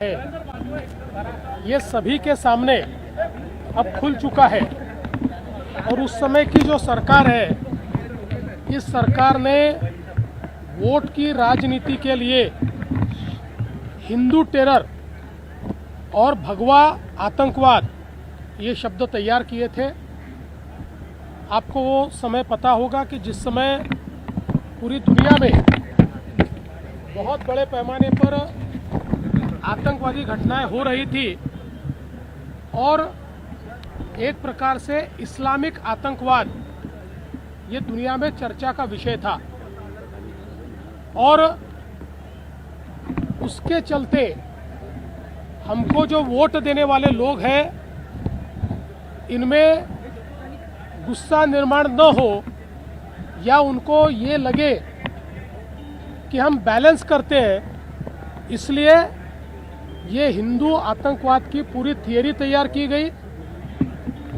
ये सभी के सामने अब खुल चुका है। और उस समय की जो सरकार है, इस सरकार ने वोट की राजनीति के लिए हिंदू टेरर और भगवा आतंकवाद ये शब्द तैयार किए थे। आपको वो समय पता होगा कि जिस समय पूरी दुनिया में बहुत बड़े पैमाने पर आतंकवादी घटनाएं हो रही थी और एक प्रकार से इस्लामिक आतंकवाद ये दुनिया में चर्चा का विषय था, और उसके चलते हमको जो वोट देने वाले लोग हैं इनमें गुस्सा निर्माण न हो या उनको ये लगे कि हम बैलेंस करते हैं, इसलिए ये हिंदू आतंकवाद की पूरी थियरी तैयार की गई,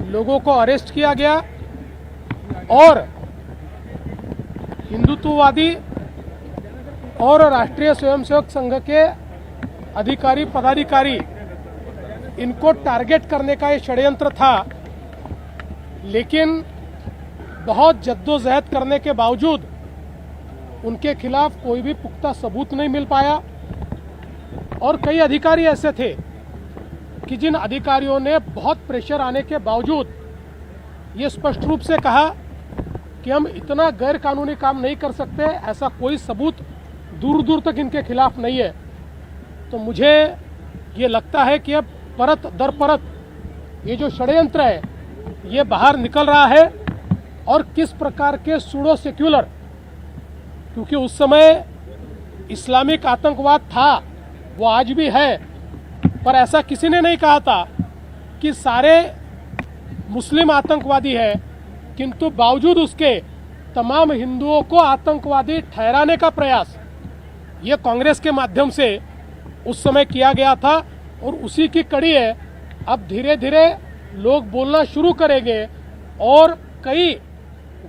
लोगों को अरेस्ट किया गया और हिंदुत्ववादी और राष्ट्रीय स्वयंसेवक संघ के अधिकारी पदाधिकारी इनको टारगेट करने का ये षड्यंत्र था। लेकिन बहुत जद्दोजहद करने के बावजूद उनके खिलाफ कोई भी पुख्ता सबूत नहीं मिल पाया। और कई अधिकारी ऐसे थे कि जिन अधिकारियों ने बहुत प्रेशर आने के बावजूद ये स्पष्ट रूप से कहा कि हम इतना गैर कानूनी काम नहीं कर सकते, ऐसा कोई सबूत दूर दूर तक इनके खिलाफ नहीं है। तो मुझे ये लगता है कि अब परत दर परत ये जो षड्यंत्र है ये बाहर निकल रहा है। और किस प्रकार के सूडो सेक्युलर, क्योंकि उस समय इस्लामिक आतंकवाद था, वो आज भी है, पर ऐसा किसी ने नहीं कहा था कि सारे मुस्लिम आतंकवादी हैं, किंतु बावजूद उसके तमाम हिंदुओं को आतंकवादी ठहराने का प्रयास ये कांग्रेस के माध्यम से उस समय किया गया था। और उसी की कड़ी है, अब धीरे धीरे लोग बोलना शुरू करेंगे और कई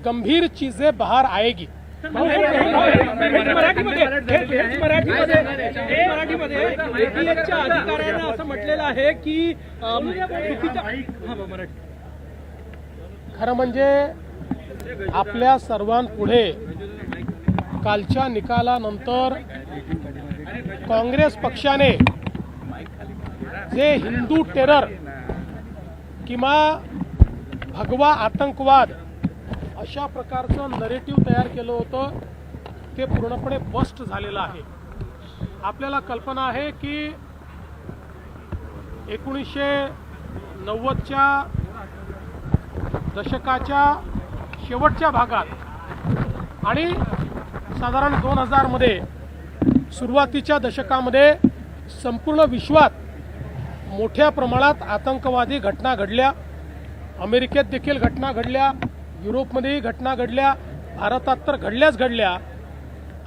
गंभीर चीजें बाहर आएगी। मराठीमध्ये अधिकाऱ्यांना असं म्हटलेलं आहे की खरं म्हणजे आपल्या सर्वांपुढे कालच्या निकालानंतर काँग्रेस पक्षाने जे हिंदू टेरर किंवा भगवा आतंकवाद अशा प्रकारचं नरेटिव्ह तयार केलं होतं ते पूर्णपणे बस्ट झालेलं आहे। आपल्याला कल्पना आहे की 1990च्या दशकाच्या शेवटच्या भागात आणि साधारण 2000 मध्ये सुरुवातीच्या दशकामध्ये संपूर्ण विश्वात मोठ्या प्रमाणात आतंकवादी घटना घडल्या। अमेरिकेत देखील घटना घडल्या, युरोपमध्येही घटना घडल्या, भारतात तर घडल्याच घडल्या।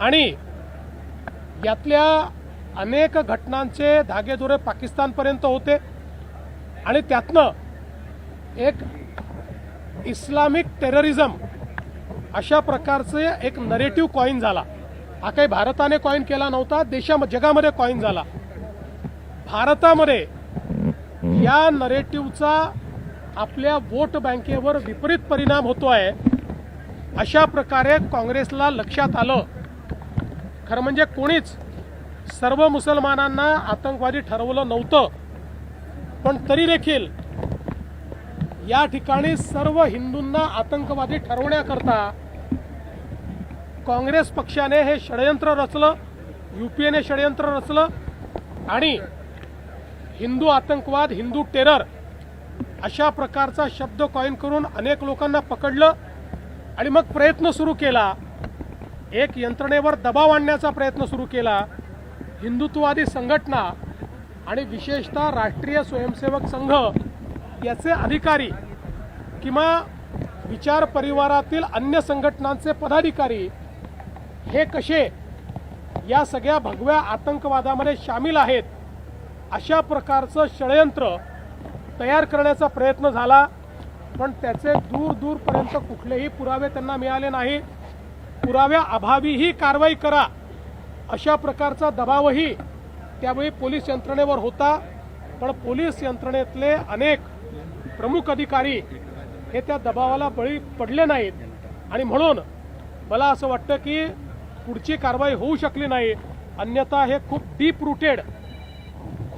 आणि यातल्या अनेक घटनांचे धागेदोरे पाकिस्तानपर्यंत होते आणि त्यातनं एक इस्लामिक टेररिझम अशा प्रकारचे एक नरेटिव्ह कॉइन झाला। हा काही भारताने कॉइन केला नव्हता, जगामध्ये कॉइन झाला। भारतामध्ये या नरेटिव्हचा आपल्या वोट बँकेवर विपरीत परिणाम होतो आहे, अशा प्रकारे काँग्रेसला लक्षात आलं। खरं म्हणजे कोणीच सर्व मुसलमानांना आतंकवादी ठरवलं नव्हतं, पण तरी देखील या ठिकाणी सर्व हिंदूंना आतंकवादी ठरवण्याकरता काँग्रेस पक्षाने हे षड्यंत्र रचलं, यूपीएने षड्यंत्र रचलं आणि हिंदू आतंकवाद, हिंदू टेरर अशा प्रकारचा शब्द कॉइन करून अनेक लोकांना पकडलं आणि मग प्रयत्न सुरू केला, एक यंत्रणेवर दबाव आणण्याचा प्रयत्न सुरू केला। हिंदुत्ववादी संघटना आणि विशेषतः राष्ट्रीय स्वयंसेवक संघ याचे अधिकारी किंवा विचार परिवारातील अन्य संघटनांचे पदाधिकारी हे कसे या सगळ्या भगव्या आतंकवादामध्ये सामील आहेत अशा प्रकारचं षड्यंत्र तयार करण्याचा प्रयत्न झाला, पण त्याचे दूर दूरपर्यंत कुठलेही पुरावे त्यांना मिळाले नाही। पुराव्या अभावी ही कारवाई करा अशा प्रकारचा दबावही त्यावेळी पोलीस यंत्रणेवर होता, पण पोलीस यंत्रणेतले अनेक प्रमुख अधिकारी हे त्या दबावाला बळी पडले नाहीत आणि म्हणून मला असं वाटतं की पुढची कारवाई होऊ शकली नाही. अन्यथा हे खूप डीप रूटेड,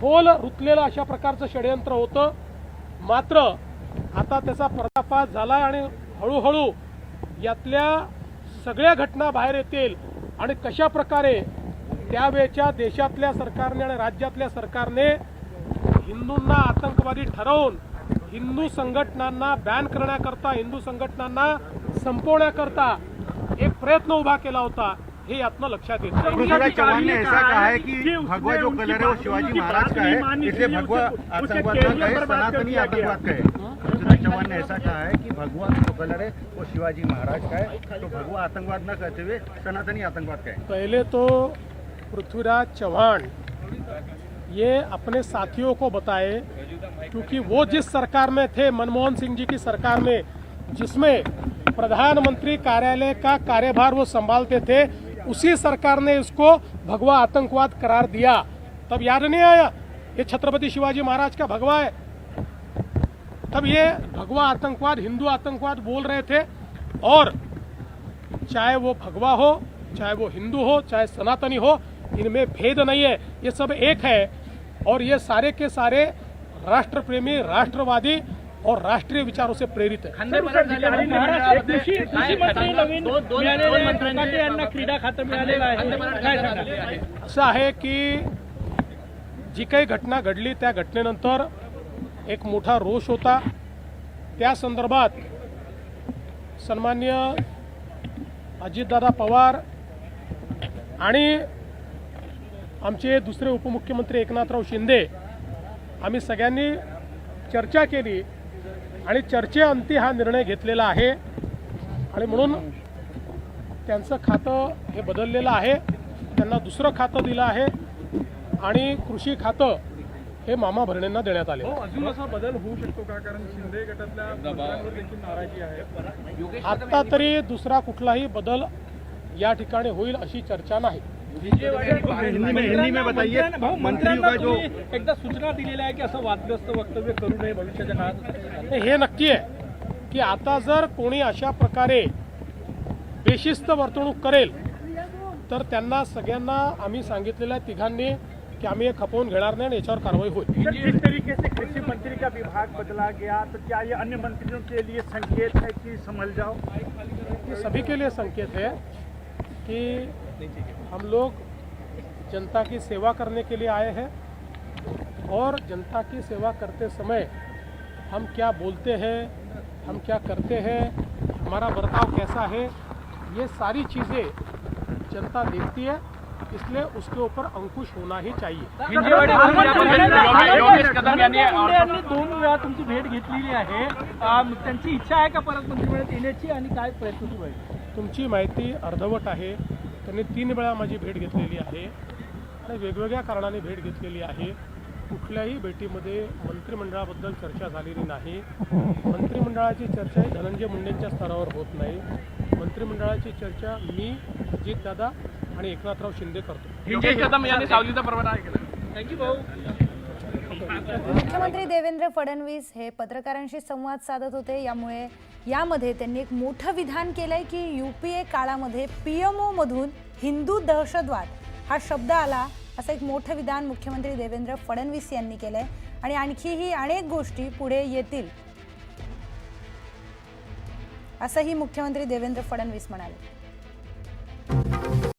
खोल रुतलेलं अशा प्रकारचं षडयंत्र होतं. मात्र आता त्याचा पर्दाफाश झाला आणि हळूहळू यातल्या सगळ्या घटना बाहेर येतील आणि कशा प्रकारे त्यावेळच्या देशातल्या सरकारने आणि राज्यातल्या सरकारने हिंदूंना आतंकवादी ठरवून हिंदू संघटनांना बॅन करण्याकरता, हिंदू संघटनांना संपवण्याकरता एक प्रयत्न उभा केला होता, हे यातनं लक्षात येतं. पृथ्वीराज चौहान ने ऐसा कहा है कि भगवा जो कलर है वो शिवाजी महाराज का है, इसलिए भगवा आतंकवाद न कहे, सनातनी आतंकवाद कहे। पृथ्वीराज चौहान ने ऐसा कहा है कि भगवा जो कलर है वो शिवाजी महाराज का है, तो भगवा आतंकवाद न कहते हुए सनातनी आतंकवाद का है। पहले तो पृथ्वीराज चौहान ये अपने साथियों को बताए, क्योंकि वो जिस सरकार में थे, मनमोहन सिंह जी की सरकार में, जिसमें प्रधानमंत्री कार्यालय का कार्यभार वो संभालते थे, उसी सरकार ने इसको भगवा आतंकवाद करार दिया। तब याद नहीं आया ये छत्रपति शिवाजी महाराज का भगवा है? तब ये भगवा आतंकवाद, हिंदू आतंकवाद बोल रहे थे। और चाहे वो भगवा हो, चाहे वो हिंदू हो, चाहे सनातनी हो, इनमें भेद नहीं है, ये सब एक है। और ये सारे के सारे राष्ट्र प्रेमी, राष्ट्रवादी और राष्ट्रीय विचारों से प्रेरित है। क्रीडा खातं मिळालेलं आहे। असं आहे की जी काही घटना घडली त्या घटनेनंतर एक मोठा रोष होता। त्या संदर्भात सन्माननीय अजितदादा पवार आणि आमचे दुसरे उपमुख्यमंत्री एकनाथराव शिंदे आम्ही सगळ्यांनी चर्चा केली आणि चर्चेअंती हा निर्णय घेतलेला आहे आणि म्हणून त्यांचं खातं हे बदललेलं आहे, त्यांना दुसरं खातं दिलं आहे आणि कृषी खातं हे मामा भरणेंना देण्यात आले। अजून असा बदल होऊ शकतो का? कारण शिंदे गटातल्या मंत्र्यांवर देखील नाराजी आहे। आता तरी दुसरा कुठलाही बदल या ठिकाणी होईल अशी चर्चा नाही। हिंदी में बताइए, मंत्रियों का जो एकदा सूचना दिलेल्या आहे की असं वादग्रस्त वक्तव्य करू नये भविष्याच्या काळात। हे नक्की आहे की आता जर कोणी अशा प्रकारे बेशिस्त वर्तणूक करेल तर त्यांना सगळ्यांना आम्ही सांगितलेलं आहे, तिघांनी, कि आम्ही हे खपवून घेणार नाही आणि याच्यावर कारवाई होईल। जिस तरीके से कृषि मंत्री का विभाग बदला गया, तो क्या ये अन्य मंत्रियों के लिए संकेत है कि संभल जाओ? ये सभी के लिए संकेत है कि हम लोग जनता की सेवा करने के लिए आए हैं और जनता की सेवा करते समय हम क्या बोलते हैं, हम क्या करते हैं, हमारा बर्ताव कैसा है, ये सारी चीज़ें जनता देखती है, इसलिए उसके ऊपर अंकुश होना ही चाहिए। यांनी 2 वेळा तुमची भेट घेतलेली आहे, त्यांची इच्छा आहे का परत मंत्रिमंडळात येण्याची आणि काय प्रयत्न सुरू आहे? तुमची माहिती अर्धवट आहे। त्यांनी 3 वेळा माझी भेट घेतलेली आहे आणि वेगवेगळ्या कारणाने भेट घेतलेली आहे। कुठल्याही भेटीमध्ये मंत्रिमंडळाबद्दल चर्चा झालेली नाही। मंत्रिमंडळाची चर्चा ही धनंजय मुंडेंच्या स्तरावर होत नाही। मंत्रिमंडळाची चर्चा मी, अजितदादा आणि एकनाथराव शिंदे करतो। योगेश कदम यांनी सावलीचा परवाना केला। थँक्यू भाऊ। मुख्यमंत्री देवेंद्र फडणवीस हे पत्रकारांशी संवाद साधत होते। यामध्ये त्यांनी एक मोठं विधान केलंय की यूपीए काळामध्ये पीएमओ मधून हिंदू दहशतवाद हा शब्द आला, असं एक मोठं विधान मुख्यमंत्री देवेंद्र फडणवीस यांनी केलंय आणि आणखीही अनेक गोष्टी पुढे येतील असंही मुख्यमंत्री देवेंद्र फडणवीस म्हणाले।